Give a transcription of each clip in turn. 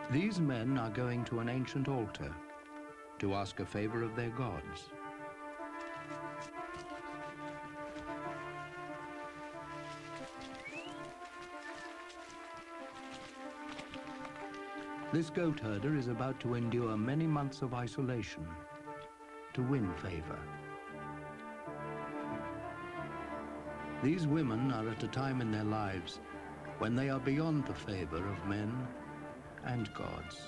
These men are going to an ancient altar to ask a favor of their gods. This goat herder is about to endure many months of isolation to win favor. These women are at a time in their lives when they are beyond the favor of men and gods.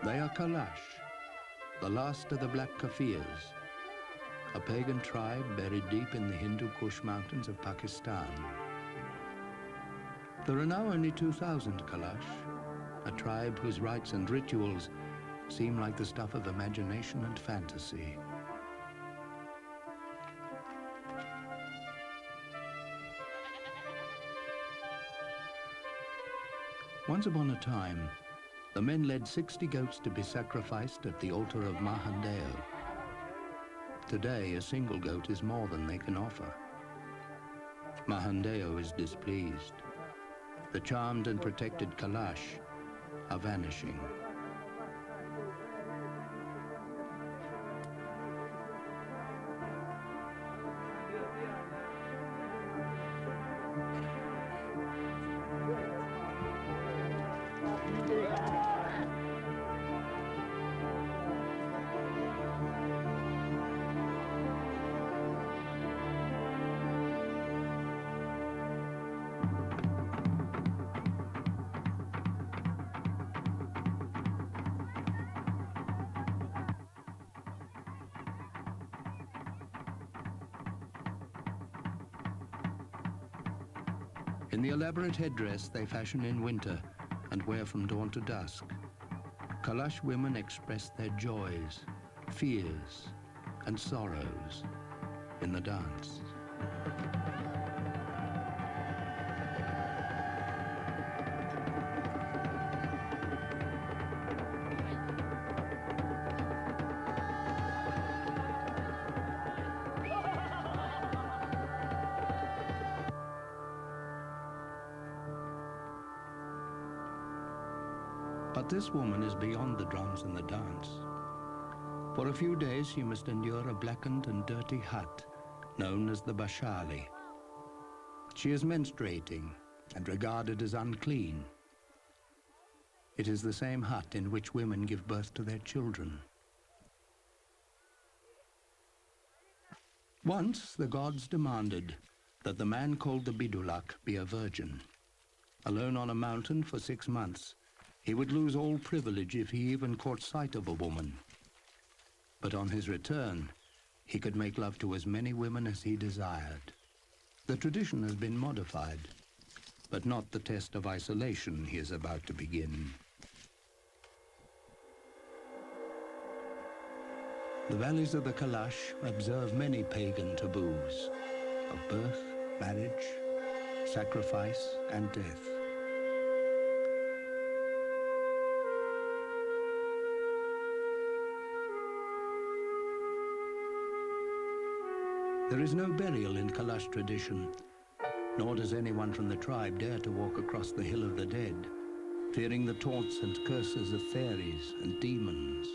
They are Kalash, the last of the Black Kafirs, a pagan tribe buried deep in the Hindu Kush mountains of Pakistan. There are now only 2,000 Kalash, a tribe whose rites and rituals seem like the stuff of imagination and fantasy. Once upon a time, the men led 60 goats to be sacrificed at the altar of Mahandeo. Today, a single goat is more than they can offer. Mahandeo is displeased. The charmed and protected Kalash are vanishing. In the elaborate headdress they fashion in winter and wear from dawn to dusk, Kalash women express their joys, fears, and sorrows in the dance. But this woman is beyond the drums and the dance. For a few days she must endure a blackened and dirty hut known as the Bashali. She is menstruating and regarded as unclean. It is the same hut in which women give birth to their children. Once the gods demanded that the man called the Bidulak be a virgin. Alone on a mountain for 6 months, he would lose all privilege if he even caught sight of a woman. But on his return, he could make love to as many women as he desired. The tradition has been modified, but not the test of isolation he is about to begin. The valleys of the Kalash observe many pagan taboos of birth, marriage, sacrifice, and death. There is no burial in Kalash tradition, nor does anyone from the tribe dare to walk across the Hill of the Dead, fearing the taunts and curses of fairies and demons.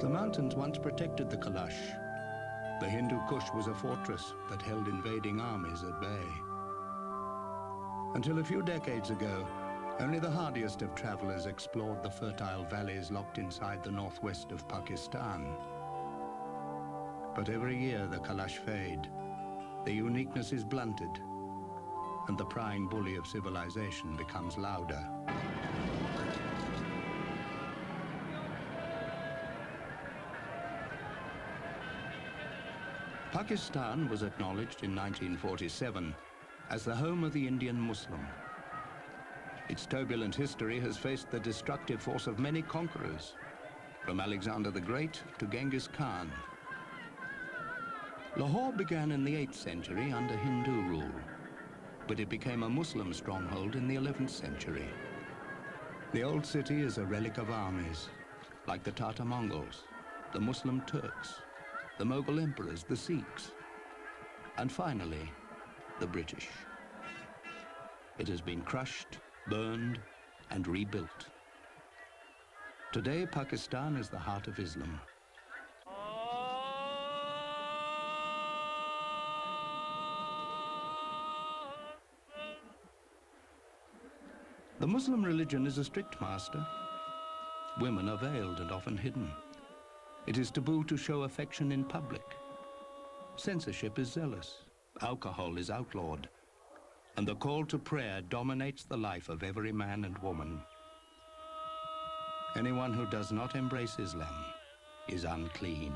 The mountains once protected the Kalash. The Hindu Kush was a fortress that held invading armies at bay. Until a few decades ago, only the hardiest of travelers explored the fertile valleys locked inside the northwest of Pakistan. But every year the Kalash fade, their uniqueness is blunted, and the prying bully of civilization becomes louder. Pakistan was acknowledged in 1947 as the home of the Indian Muslim. Its turbulent history has faced the destructive force of many conquerors, from Alexander the Great to Genghis Khan. Lahore began in the 8th century under Hindu rule, but it became a Muslim stronghold in the 11th century. The old city is a relic of armies, like the Tatar Mongols, the Muslim Turks, the Mughal emperors, the Sikhs, and finally, the British. It has been crushed, burned, and rebuilt. Today, Pakistan is the heart of Islam. The Muslim religion is a strict master. Women are veiled and often hidden. It is taboo to show affection in public. Censorship is zealous. Alcohol is outlawed. And the call to prayer dominates the life of every man and woman. Anyone who does not embrace Islam is unclean.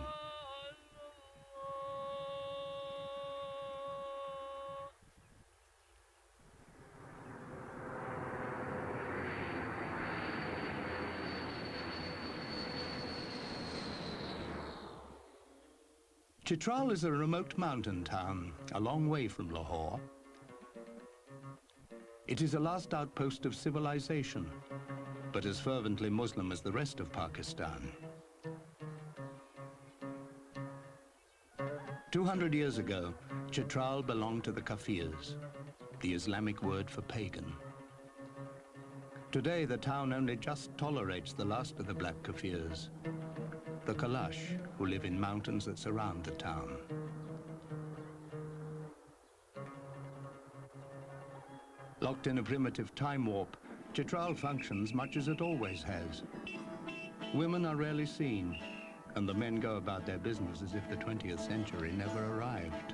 Chitral is a remote mountain town, a long way from Lahore. It is a last outpost of civilization, but as fervently Muslim as the rest of Pakistan. 200 years ago, Chitral belonged to the Kafirs, the Islamic word for pagan. Today, the town only just tolerates the last of the black Kafirs, the Kalash, who live in mountains that surround the town. Locked in a primitive time warp, Chitral functions much as it always has. Women are rarely seen, and the men go about their business as if the 20th century never arrived.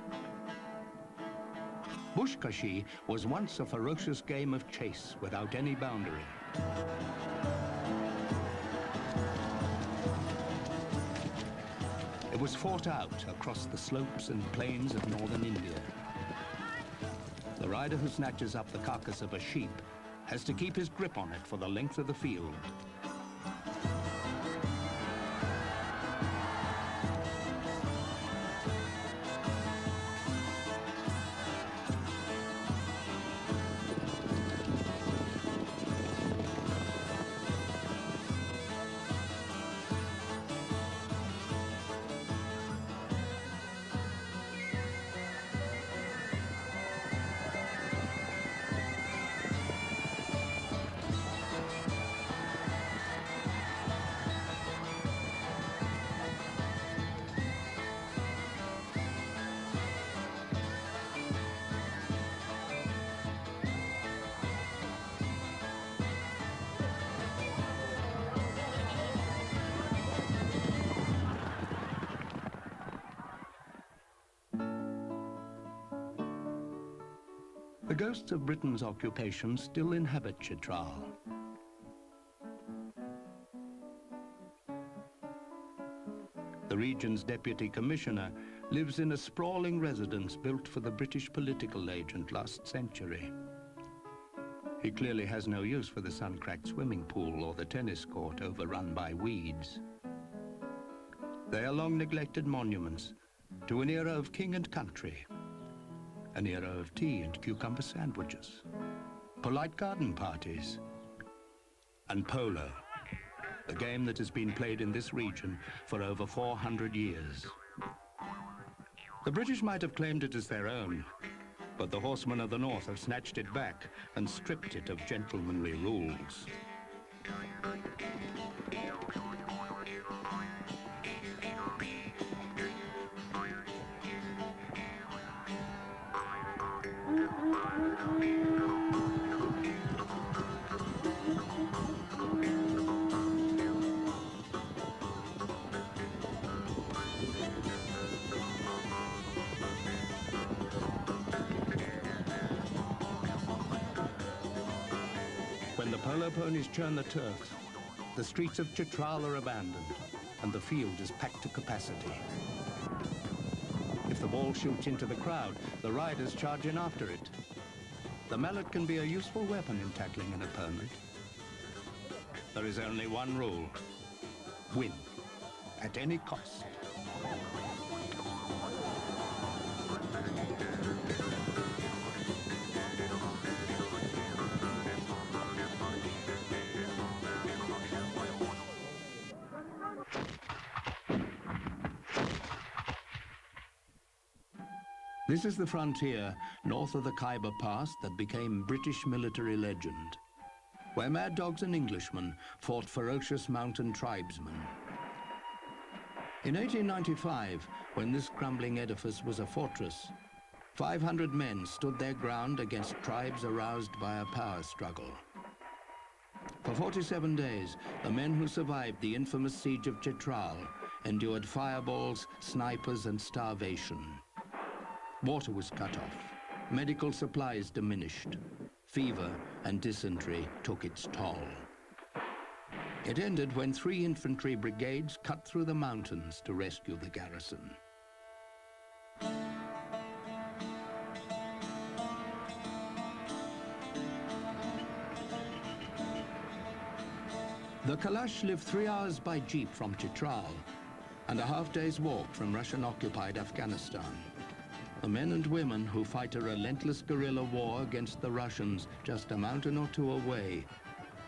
Bushkashi was once a ferocious game of chase without any boundary. It was fought out across the slopes and plains of northern India. The rider who snatches up the carcass of a sheep has to keep his grip on it for the length of the field. The ghosts of Britain's occupation still inhabit Chitral. The region's deputy commissioner lives in a sprawling residence built for the British political agent last century. He clearly has no use for the sun-cracked swimming pool or the tennis court overrun by weeds. They are long-neglected monuments to an era of king and country, an era of tea and cucumber sandwiches, polite garden parties, and polo, the game that has been played in this region for over 400 years. The British might have claimed it as their own, but the horsemen of the north have snatched it back and stripped it of gentlemanly rules. When the polo ponies churn the turf, the streets of Chitral are abandoned and the field is packed to capacity. If the ball shoots into the crowd, the riders charge in after it. the mallet can be a useful weapon in tackling an opponent. There is only one rule: win, at any cost. This is the frontier north of the Khyber Pass that became British military legend, where mad dogs and Englishmen fought ferocious mountain tribesmen. In 1895, when this crumbling edifice was a fortress, 500 men stood their ground against tribes aroused by a power struggle. For 47 days, the men who survived the infamous siege of Chitral endured fireballs, snipers, and starvation. Water was cut off, medical supplies diminished, fever and dysentery took its toll. It ended when 3 infantry brigades cut through the mountains to rescue the garrison. The Kalash live 3 hours by jeep from Chitral and a half-day's walk from Russian-occupied Afghanistan. The men and women who fight a relentless guerrilla war against the Russians just a mountain or 2 away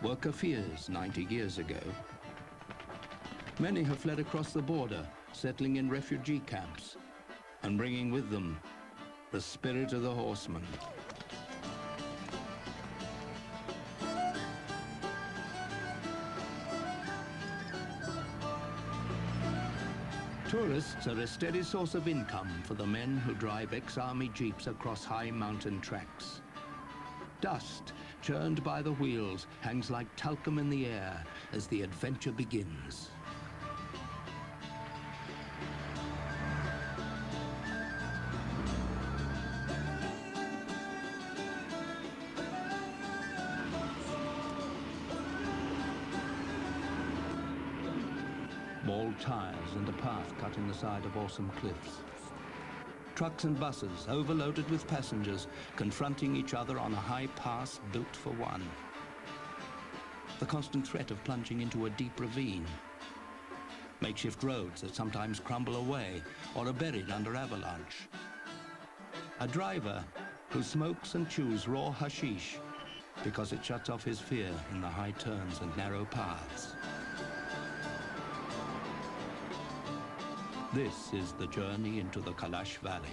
were Kafirs 90 years ago. Many have fled across the border, settling in refugee camps and bringing with them the spirit of the horseman. Tourists are a steady source of income for the men who drive ex-army jeeps across high mountain tracks. Dust, churned by the wheels, hangs like talcum in the air as the adventure begins. Bald tires and a path cut in the side of awesome cliffs. Trucks and buses, overloaded with passengers, confronting each other on a high pass built for one. The constant threat of plunging into a deep ravine. Makeshift roads that sometimes crumble away or are buried under avalanche. A driver who smokes and chews raw hashish because it shuts off his fear in the high turns and narrow paths. This is the journey into the Kalash valleys.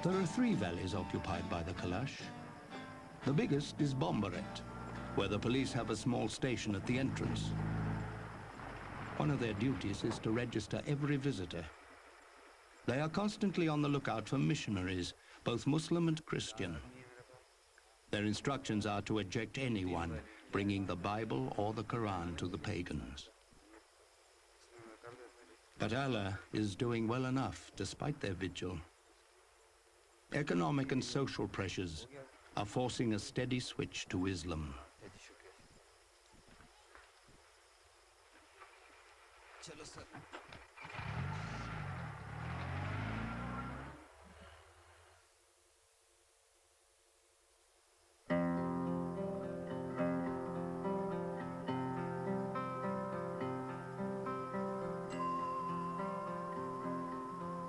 There are 3 valleys occupied by the Kalash. The biggest is Bombaret, where the police have a small station at the entrance. One of their duties is to register every visitor. They are constantly on the lookout for missionaries, both Muslim and Christian. Their instructions are to eject anyone bringing the Bible or the Quran to the pagans. But Allah is doing well enough despite their vigil. Economic and social pressures are forcing a steady switch to Islam.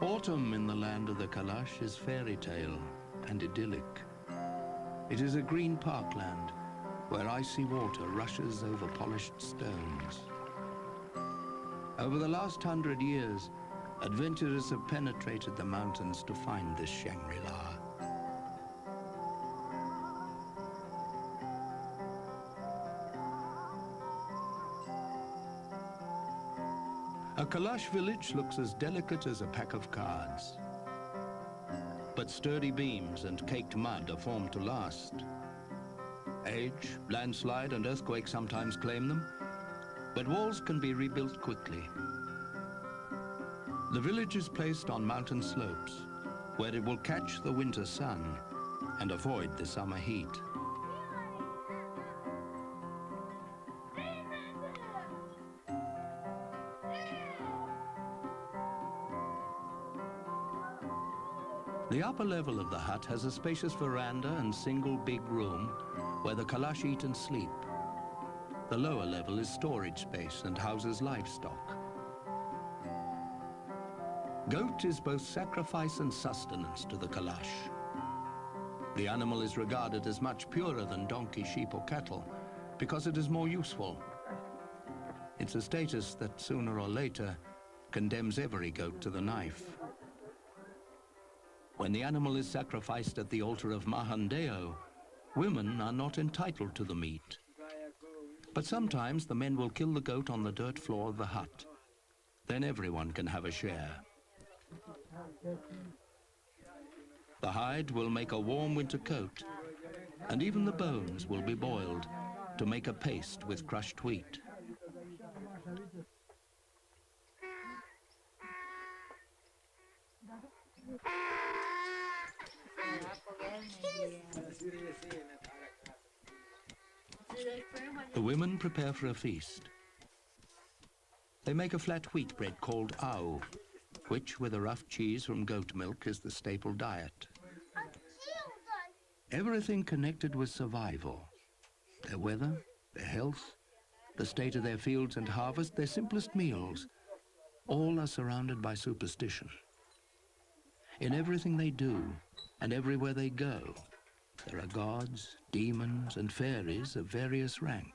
Autumn in the land of the Kalash is fairy tale and idyllic. It is a green parkland where icy water rushes over polished stones. Over the last 100 years, adventurers have penetrated the mountains to find this Shangri-La. A Kalash village looks as delicate as a pack of cards. But sturdy beams and caked mud are formed to last. Age, landslide, and earthquake sometimes claim them, but walls can be rebuilt quickly. The village is placed on mountain slopes, where it will catch the winter sun and avoid the summer heat. The upper level of the hut has a spacious veranda and single big room where the Kalash eat and sleep. The lower level is storage space and houses livestock. Goat is both sacrifice and sustenance to the Kalash. The animal is regarded as much purer than donkey, sheep or cattle because it is more useful. It's a status that sooner or later condemns every goat to the knife. When the animal is sacrificed at the altar of Mahandeo, women are not entitled to the meat. But sometimes the men will kill the goat on the dirt floor of the hut. Then everyone can have a share. The hide will make a warm winter coat, and even the bones will be boiled to make a paste with crushed wheat. The women prepare for a feast. They make a flat wheat bread called au, which with a rough cheese from goat milk is the staple diet. Everything connected with survival, their weather, their health, the state of their fields and harvest, their simplest meals, all are surrounded by superstition. In everything they do and everywhere they go, there are gods, demons, and fairies of various rank.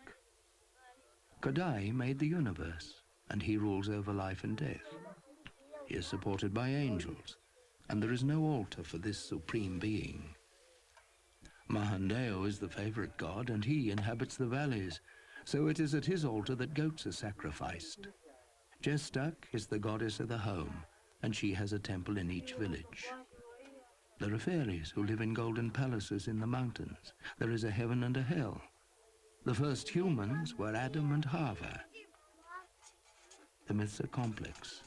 Kodai made the universe, and he rules over life and death. He is supported by angels, and there is no altar for this supreme being. Mahandeo is the favorite god, and he inhabits the valleys, so it is at his altar that goats are sacrificed. Jestak is the goddess of the home, and she has a temple in each village. There are fairies who live in golden palaces in the mountains. There is a heaven and a hell. The first humans were Adam and Hava. The myths are complex.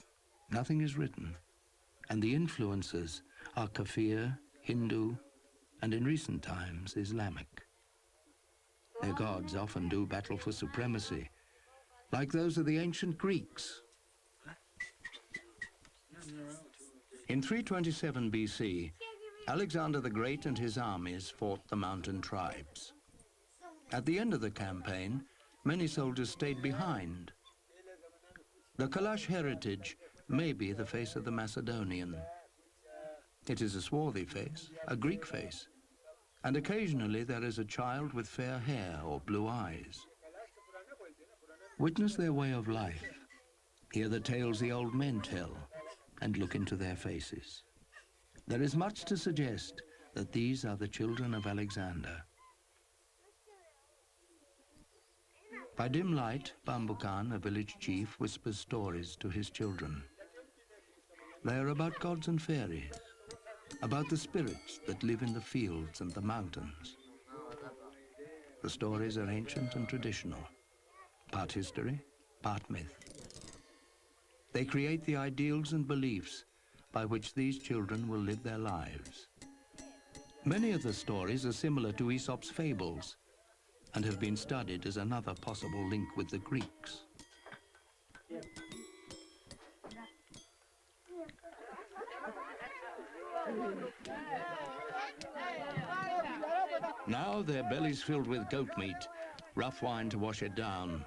Nothing is written, and the influences are Kafir, Hindu, and in recent times Islamic. Their gods often do battle for supremacy, like those of the ancient Greeks. In 327 BC, Alexander the Great and his armies fought the mountain tribes. At the end of the campaign, many soldiers stayed behind. The Kalash heritage may be the face of the Macedonian. It is a swarthy face, a Greek face, and occasionally there is a child with fair hair or blue eyes. Witness their way of life, hear the tales the old men tell, and look into their faces. There is much to suggest that these are the children of Alexander. By dim light, Bambukan, a village chief, whispers stories to his children. They are about gods and fairies, about the spirits that live in the fields and the mountains. The stories are ancient and traditional, part history, part myth. They create the ideals and beliefs by which these children will live their lives. Many of the stories are similar to Aesop's fables and have been studied as another possible link with the Greeks. Now their bellies filled with goat meat, rough wine to wash it down.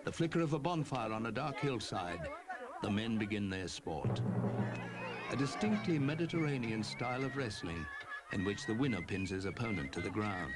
The flicker of a bonfire on a dark hillside, the men begin their sport. A distinctly Mediterranean style of wrestling in which the winner pins his opponent to the ground.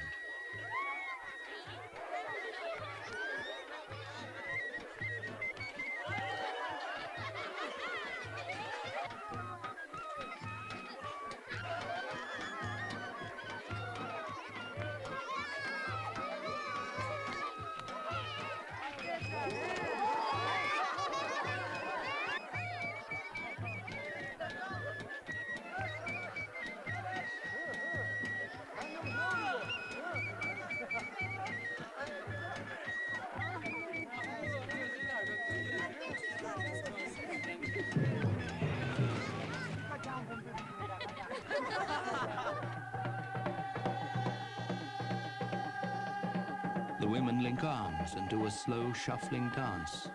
The women link arms and do a slow, shuffling dance.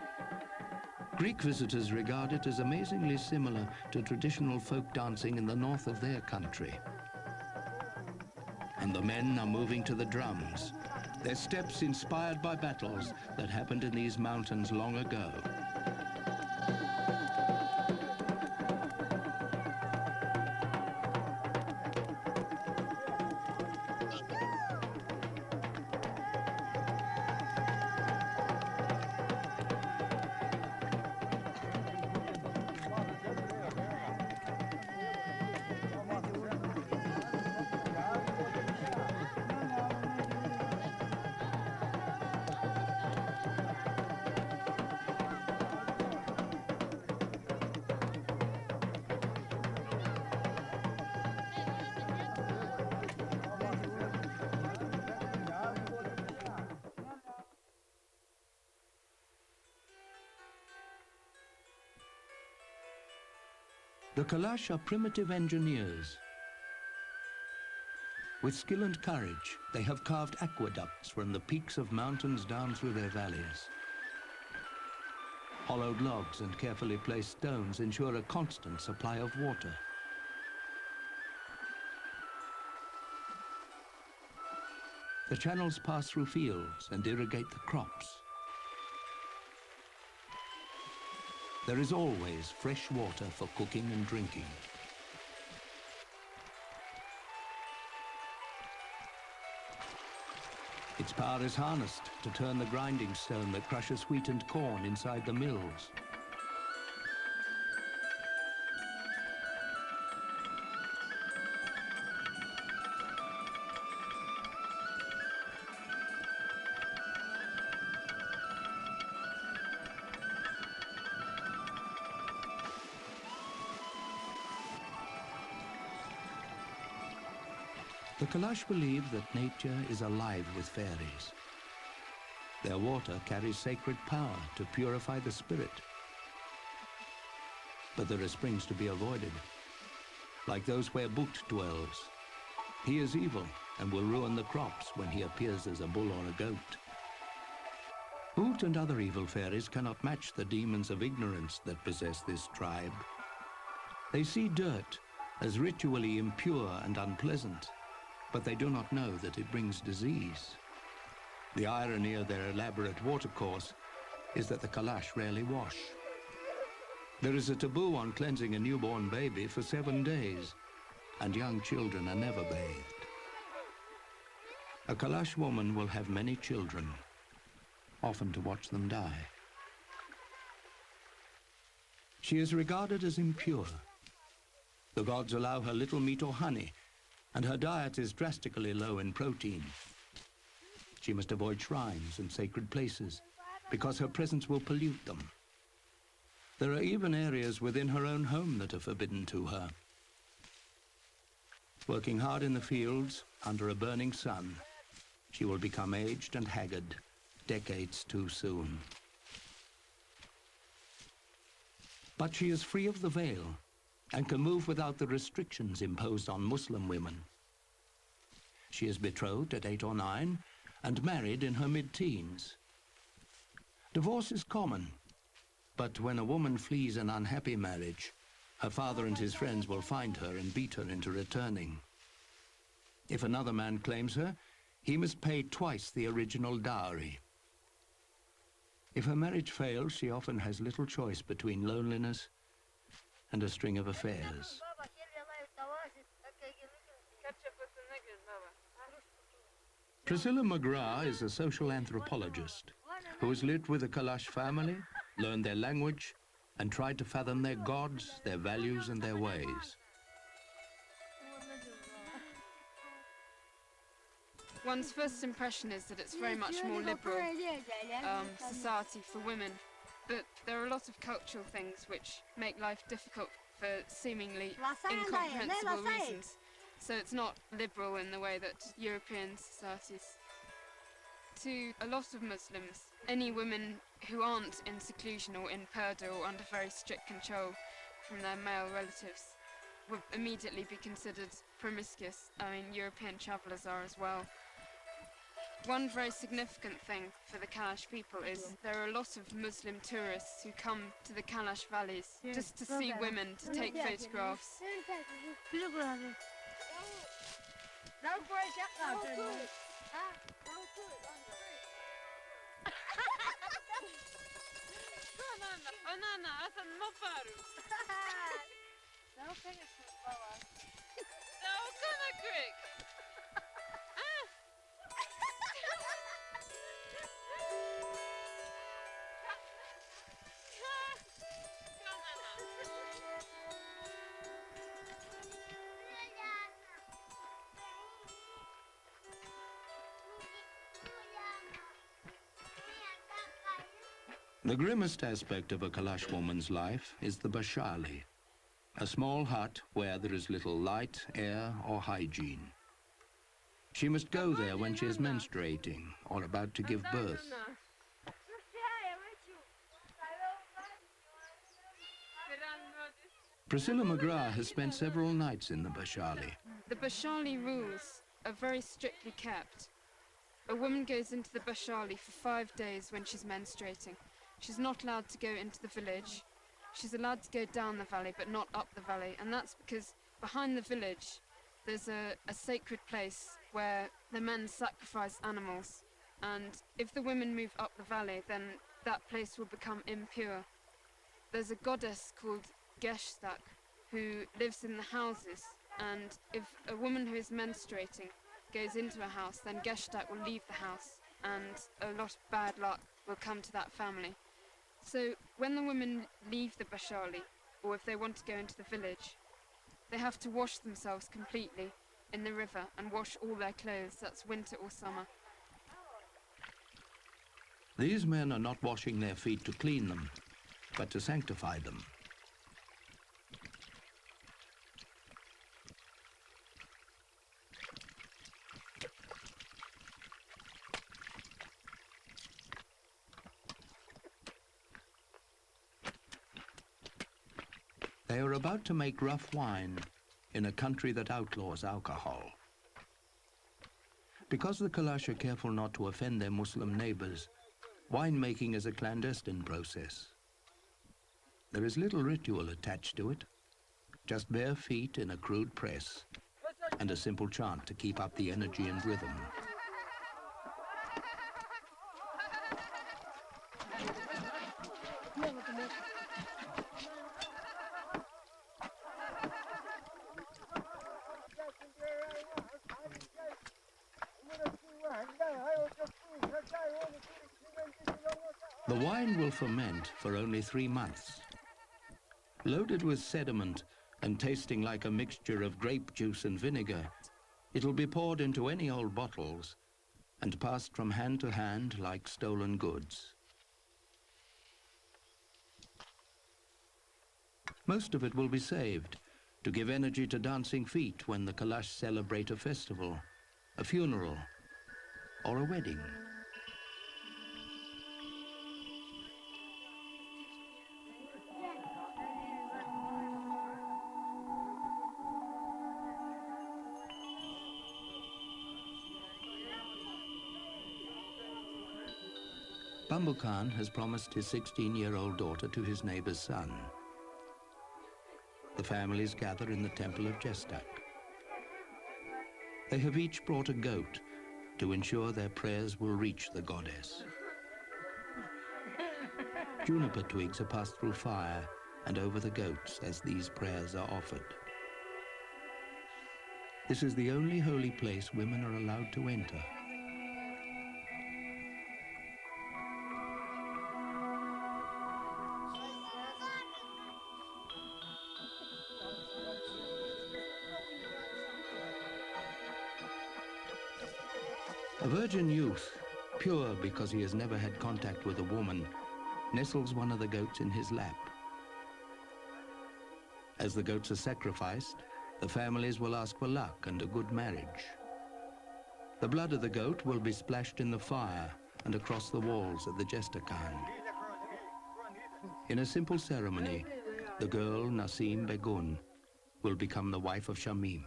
Greek visitors regard it as amazingly similar to traditional folk dancing in the north of their country. And the men are moving to the drums, their steps inspired by battles that happened in these mountains long ago. The Kalash are primitive engineers. With skill and courage, they have carved aqueducts from the peaks of mountains down through their valleys. Hollowed logs and carefully placed stones ensure a constant supply of water. The channels pass through fields and irrigate the crops. There is always fresh water for cooking and drinking. Its power is harnessed to turn the grinding stone that crushes wheat and corn inside the mills. The Kalash believe that nature is alive with fairies. Their water carries sacred power to purify the spirit. But there are springs to be avoided, like those where But dwells. He is evil and will ruin the crops when he appears as a bull or a goat. But and other evil fairies cannot match the demons of ignorance that possess this tribe. They see dirt as ritually impure and unpleasant, but they do not know that it brings disease. The irony of their elaborate watercourse is that the Kalash rarely wash. There is a taboo on cleansing a newborn baby for 7 days, and young children are never bathed. A Kalash woman will have many children, often to watch them die. She is regarded as impure. The gods allow her little meat or honey, and her diet is drastically low in protein. She must avoid shrines and sacred places because her presence will pollute them. There are even areas within her own home that are forbidden to her. Working hard in the fields under a burning sun, she will become aged and haggard, decades too soon. But she is free of the veil and can move without the restrictions imposed on Muslim women. She is betrothed at 8 or 9 and married in her mid-teens. Divorce is common, but when a woman flees an unhappy marriage, her father and his friends will find her and beat her into returning. If another man claims her, he must pay twice the original dowry. If her marriage fails, she often has little choice between loneliness and a string of affairs. Priscilla McGrath is a social anthropologist who has lived with the Kalash family, learned their language, and tried to fathom their gods, their values, and their ways. One's first impression is that it's very much more liberal society for women, but there are a lot of cultural things which make life difficult for seemingly incomprehensible reasons. So it's not liberal in the way that European societies. To a lot of Muslims, any women who aren't in seclusion or in purdah or under very strict control from their male relatives would immediately be considered promiscuous. I mean, European travellers are as well. One very significant thing for the Kalash people is there are a lot of Muslim tourists who come to the Kalash valleys just to see women, to take photographs. The grimmest aspect of a Kalash woman's life is the bashali, a small hut where there is little light, air or hygiene. She must go there when she is menstruating or about to give birth. Priscilla McGrath has spent several nights in the bashali. The bashali rules are very strictly kept. A woman goes into the bashali for 5 days when she's menstruating. She's not allowed to go into the village. She's allowed to go down the valley, but not up the valley. And that's because behind the village, there's a sacred place where the men sacrifice animals. And if the women move up the valley, then that place will become impure. There's a goddess called Geshtak who lives in the houses. And if a woman who is menstruating goes into a house, then Geshtak will leave the house. And a lot of bad luck will come to that family. So when the women leave the bashali, or if they want to go into the village, they have to wash themselves completely in the river and wash all their clothes, that's winter or summer. These men are not washing their feet to clean them, but to sanctify them. They are about to make rough wine in a country that outlaws alcohol. Because the Kalash are careful not to offend their Muslim neighbors, winemaking is a clandestine process. There is little ritual attached to it, just bare feet in a crude press and a simple chant to keep up the energy and rhythm. The wine will ferment for only 3 months. Loaded with sediment and tasting like a mixture of grape juice and vinegar, it'll be poured into any old bottles and passed from hand to hand like stolen goods. Most of it will be saved to give energy to dancing feet when the Kalash celebrate a festival, a funeral, or a wedding. Bambu Khan has promised his 16-year-old daughter to his neighbor's son. The families gather in the temple of Gestak. They have each brought a goat to ensure their prayers will reach the goddess. Juniper twigs are passed through fire and over the goats as these prayers are offered. This is the only holy place women are allowed to enter. A virgin youth, pure because he has never had contact with a woman, nestles one of the goats in his lap. As the goats are sacrificed, the families will ask for luck and a good marriage. The blood of the goat will be splashed in the fire and across the walls of the Gestakan. In a simple ceremony, the girl, Nasim Begun, will become the wife of Shamim.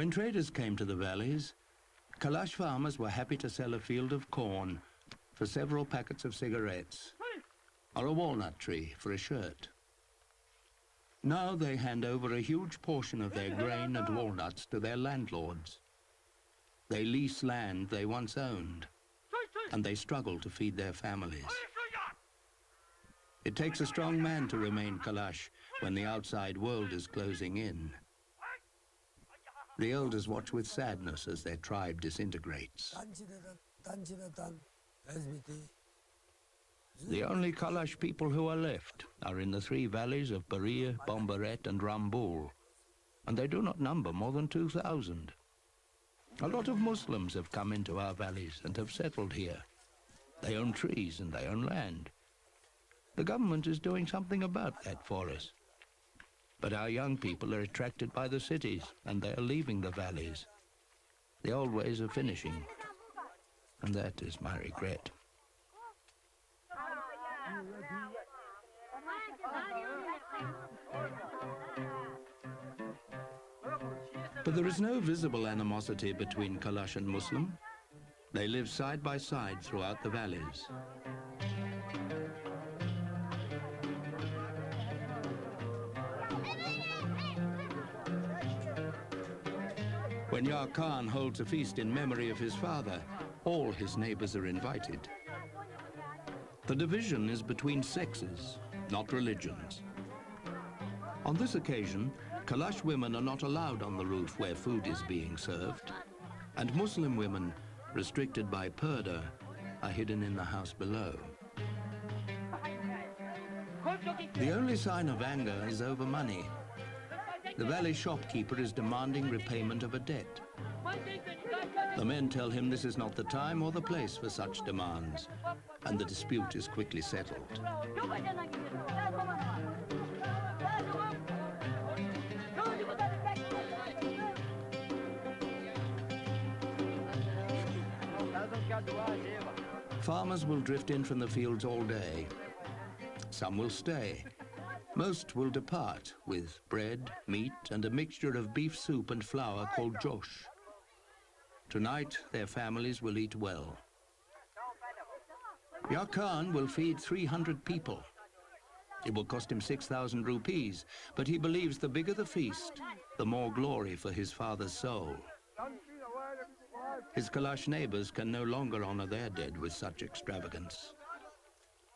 When traders came to the valleys, Kalash farmers were happy to sell a field of corn for several packets of cigarettes, or a walnut tree for a shirt. Now they hand over a huge portion of their grain and walnuts to their landlords. They lease land they once owned, and they struggle to feed their families. It takes a strong man to remain Kalash when the outside world is closing in. The elders watch with sadness as their tribe disintegrates. The only Kalash people who are left are in the three valleys of Baria, Bombaret and Rambul, and they do not number more than 2,000. A lot of Muslims have come into our valleys and have settled here. They own trees and they own land. The government is doing something about that for us. But our young people are attracted by the cities, and they are leaving the valleys. The old ways are finishing, and that is my regret. But there is no visible animosity between Kalash and Muslim. They live side by side throughout the valleys. When Yar Khan holds a feast in memory of his father, all his neighbors are invited. The division is between sexes, not religions. On this occasion, Kalash women are not allowed on the roof where food is being served, and Muslim women, restricted by purdah, are hidden in the house below. The only sign of anger is over money. The valley shopkeeper is demanding repayment of a debt. The men tell him this is not the time or the place for such demands, and the dispute is quickly settled. Farmers will drift in from the fields all day. Some will stay. Most will depart with bread, meat, and a mixture of beef soup and flour called josh. Tonight, their families will eat well. Yar Khan will feed 300 people. It will cost him 6,000 rupees, but he believes the bigger the feast, the more glory for his father's soul. His Kalash neighbors can no longer honor their dead with such extravagance.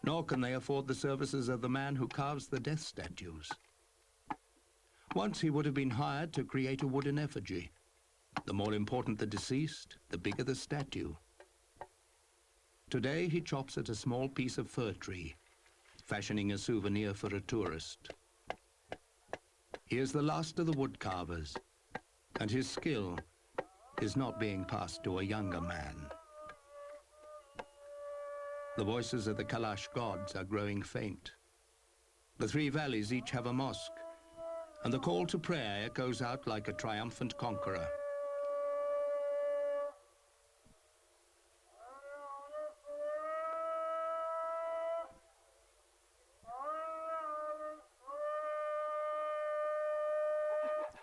Nor can they afford the services of the man who carves the death statues. Once he would have been hired to create a wooden effigy. The more important the deceased, the bigger the statue. Today he chops at a small piece of fir tree, fashioning a souvenir for a tourist. He is the last of the wood carvers, and his skill is not being passed to a younger man. The voices of the Kalash gods are growing faint. The three valleys each have a mosque, and the call to prayer echoes out like a triumphant conqueror.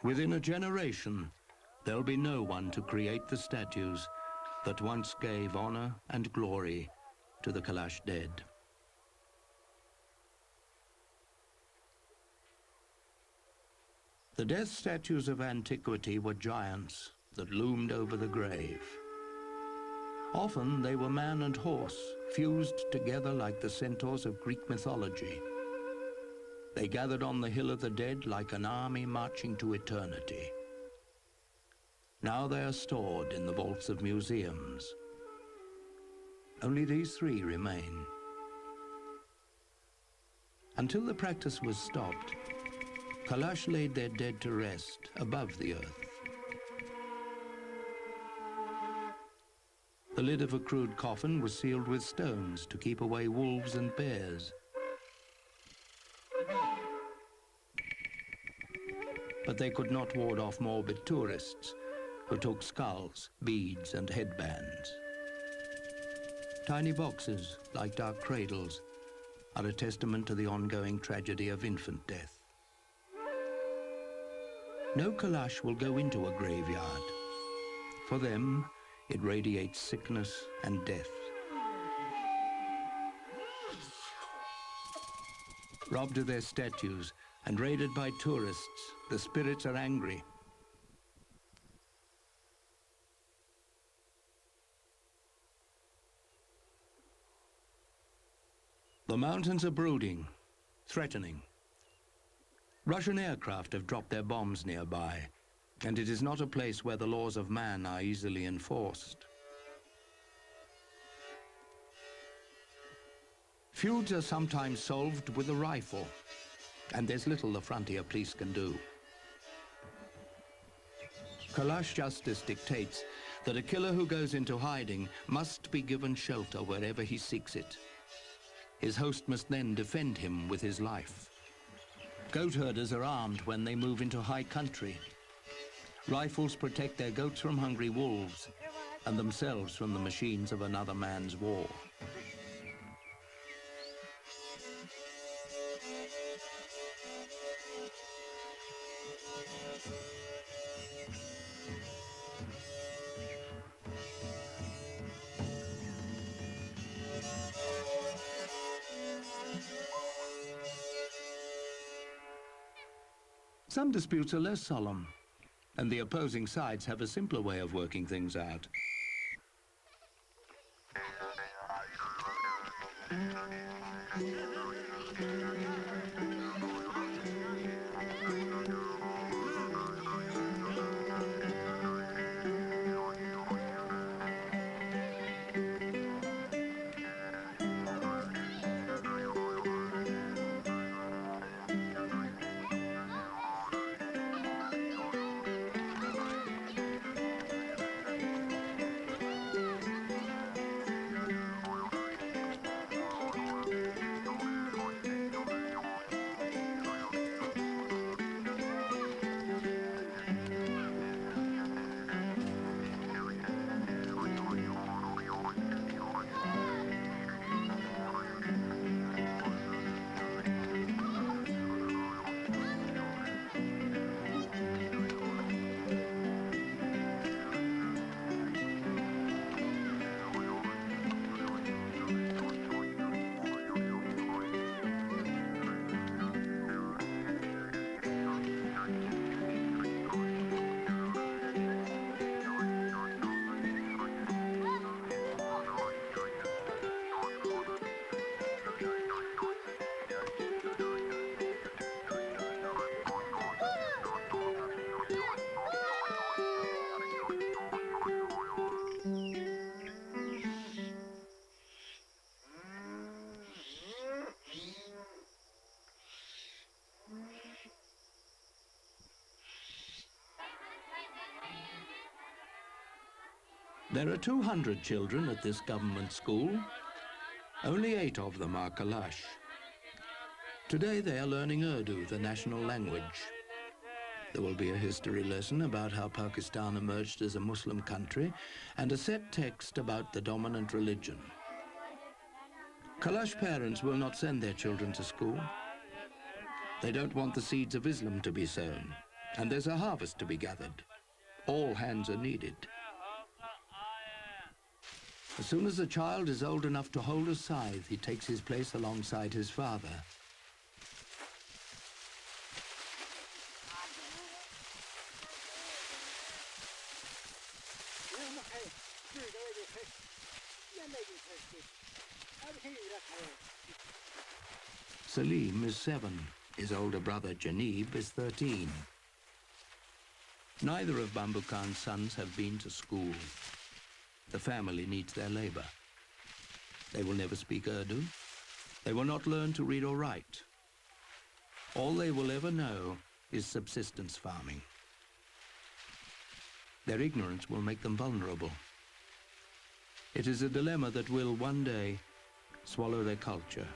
Within a generation, there'll be no one to create the statues that once gave honor and glory to the Kalash dead. The death statues of antiquity were giants that loomed over the grave. Often they were man and horse, fused together like the centaurs of Greek mythology. They gathered on the hill of the dead like an army marching to eternity. Now they are stored in the vaults of museums. Only these three remain. Until the practice was stopped, Kalash laid their dead to rest above the earth. The lid of a crude coffin was sealed with stones to keep away wolves and bears. But they could not ward off morbid tourists who took skulls, beads, and headbands. Tiny boxes, like dark cradles, are a testament to the ongoing tragedy of infant death. No Kalash will go into a graveyard. For them, it radiates sickness and death. Robbed of their statues and raided by tourists, the spirits are angry. The mountains are brooding, threatening. Russian aircraft have dropped their bombs nearby, and it is not a place where the laws of man are easily enforced. Feuds are sometimes solved with a rifle, and there's little the frontier police can do. Kalash justice dictates that a killer who goes into hiding must be given shelter wherever he seeks it. His host must then defend him with his life. Goat herders are armed when they move into high country. Rifles protect their goats from hungry wolves and themselves from the machines of another man's war. Some disputes are less solemn, and the opposing sides have a simpler way of working things out. There are 200 children at this government school. Only 8 of them are Kalash. Today they are learning Urdu, the national language. There will be a history lesson about how Pakistan emerged as a Muslim country and a set text about the dominant religion. Kalash parents will not send their children to school. They don't want the seeds of Islam to be sown. and there's a harvest to be gathered. All hands are needed. As soon as the child is old enough to hold a scythe, he takes his place alongside his father. Salim is 7. His older brother, Janib, is 13. Neither of Bambu Khan's sons have been to school. The family needs their labor. They will never speak Urdu. They will not learn to read or write. All they will ever know is subsistence farming. Their ignorance will make them vulnerable. It is a dilemma that will one day swallow their culture.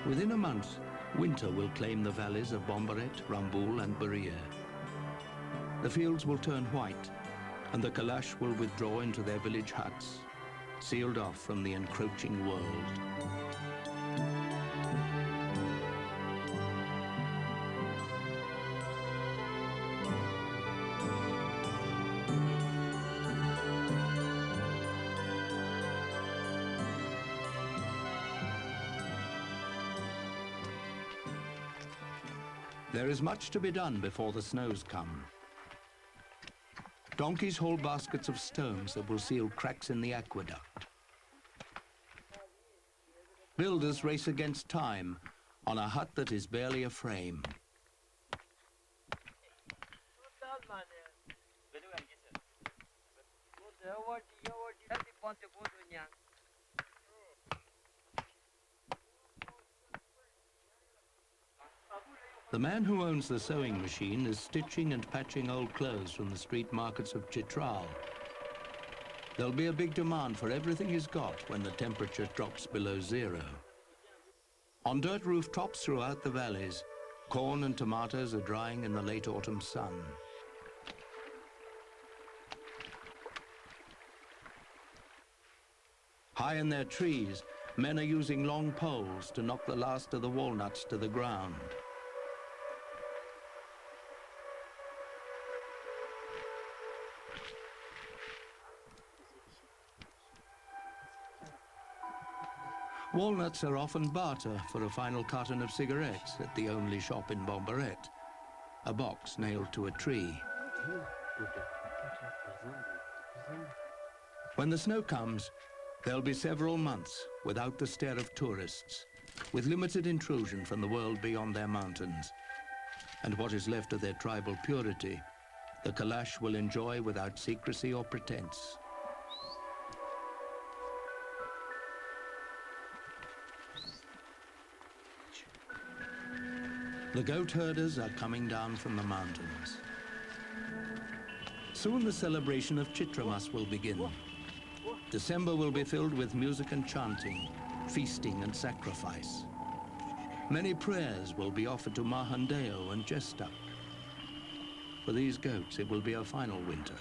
Within a month, winter will claim the valleys of Bombaret, Rambul and Baria. The fields will turn white, and the Kalash will withdraw into their village huts, sealed off from the encroaching world. There is much to be done before the snows come. Donkeys haul baskets of stones that will seal cracks in the aqueduct. Builders race against time on a hut that is barely a frame. The man who owns the sewing machine is stitching and patching old clothes from the street markets of Chitral. There'll be a big demand for everything he's got when the temperature drops below 0. On dirt rooftops throughout the valleys, corn and tomatoes are drying in the late autumn sun. High in their trees, men are using long poles to knock the last of the walnuts to the ground. Walnuts are often barter for a final carton of cigarettes at the only shop in Bombaret, a box nailed to a tree. When the snow comes, there'll be several months without the stare of tourists, with limited intrusion from the world beyond their mountains. And what is left of their tribal purity, the Kalash will enjoy without secrecy or pretense. The goat herders are coming down from the mountains. Soon the celebration of Chitramas will begin. December will be filled with music and chanting, feasting and sacrifice. Many prayers will be offered to Mahandeo and Jestak. For these goats, it will be a final winter.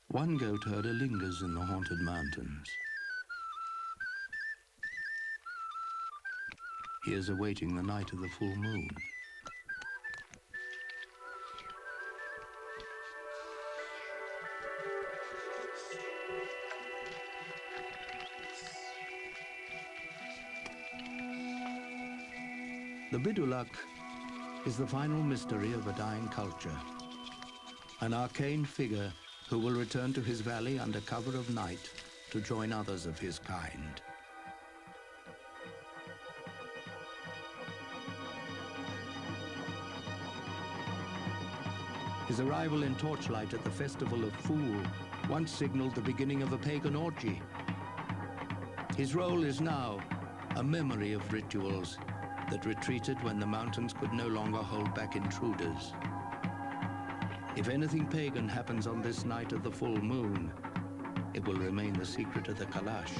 One goat herder lingers in the haunted mountains. He is awaiting the night of the full moon. The Bidulak is the final mystery of a dying culture, an arcane figure who will return to his valley under cover of night to join others of his kind. His arrival in torchlight at the festival of Fool once signaled the beginning of a pagan orgy. His role is now a memory of rituals that retreated when the mountains could no longer hold back intruders. If anything pagan happens on this night of the full moon, it will remain the secret of the Kalash.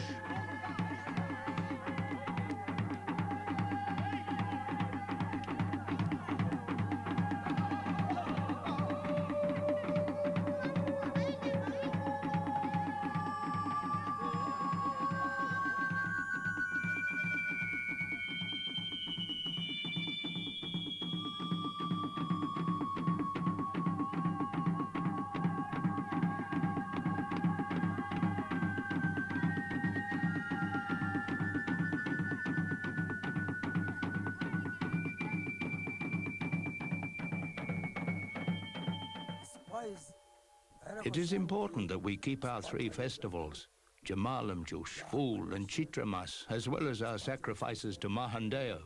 It is important that we keep our three festivals, Jamalamjush, Fool and Chitramas, as well as our sacrifices to Mahandeo.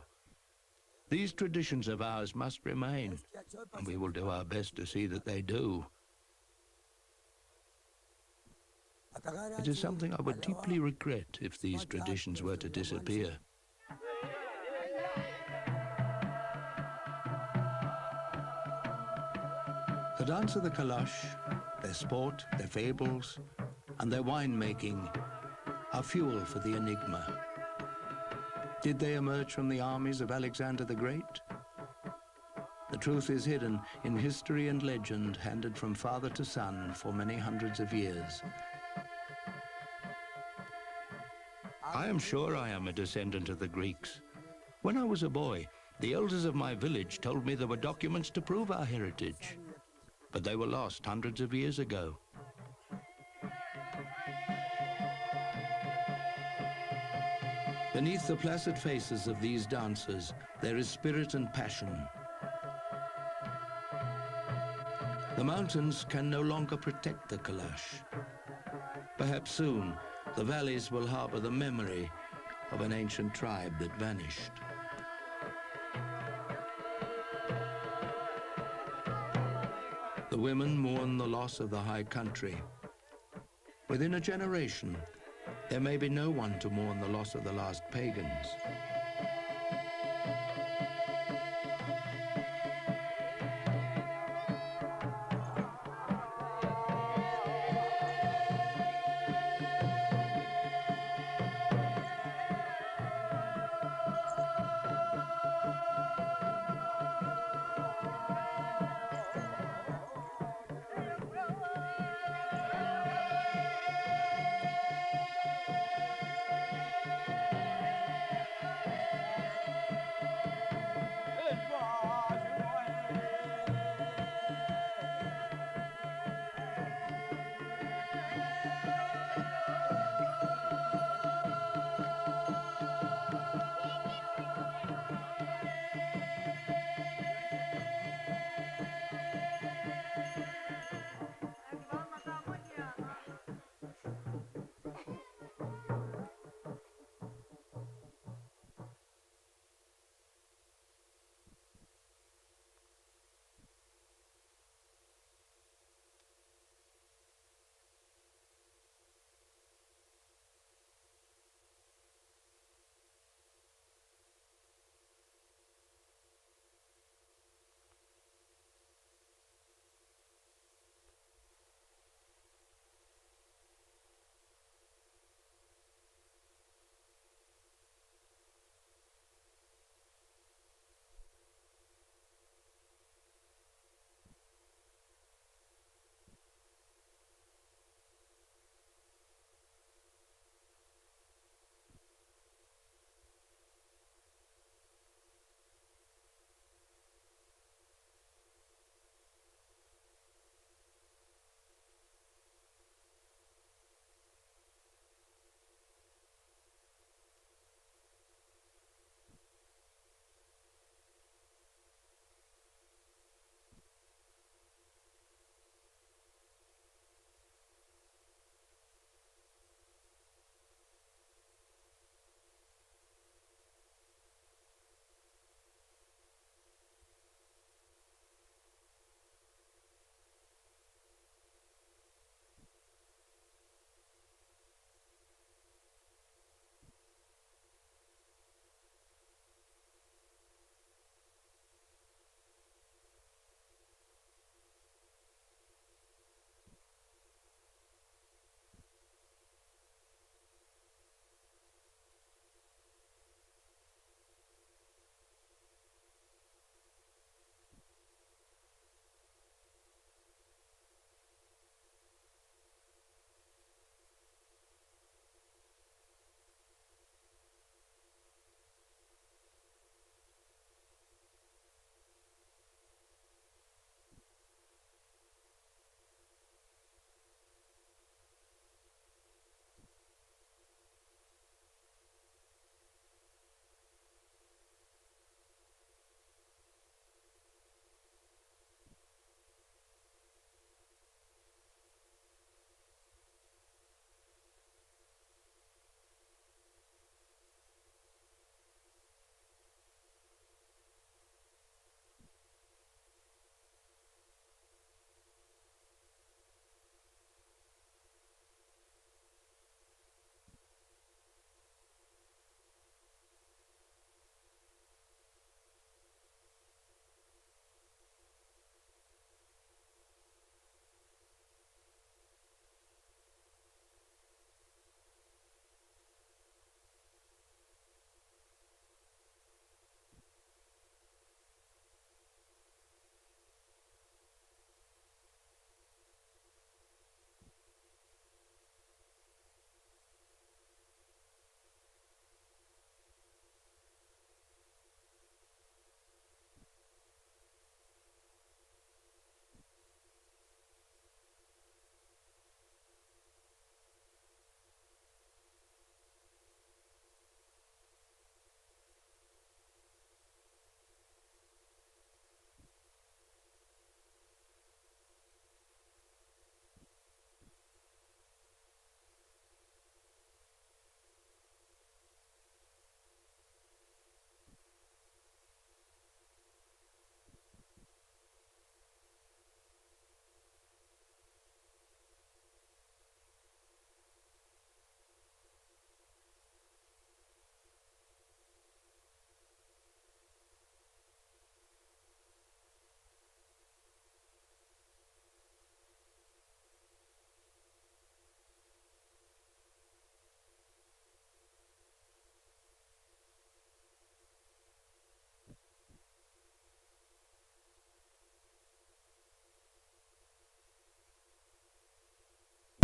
These traditions of ours must remain, and we will do our best to see that they do. It is something I would deeply regret if these traditions were to disappear. The dance of the Kalash, their sport, their fables, and their wine-making are fuel for the enigma. Did they emerge from the armies of Alexander the Great? The truth is hidden in history and legend handed from father to son for many hundreds of years. I am sure I am a descendant of the Greeks. When I was a boy, the elders of my village told me there were documents to prove our heritage, but they were lost hundreds of years ago. Beneath the placid faces of these dancers, there is spirit and passion. The mountains can no longer protect the Kalash. Perhaps soon, the valleys will harbor the memory of an ancient tribe that vanished. The women mourn the loss of the high country. Within a generation, there may be no one to mourn the loss of the last pagans.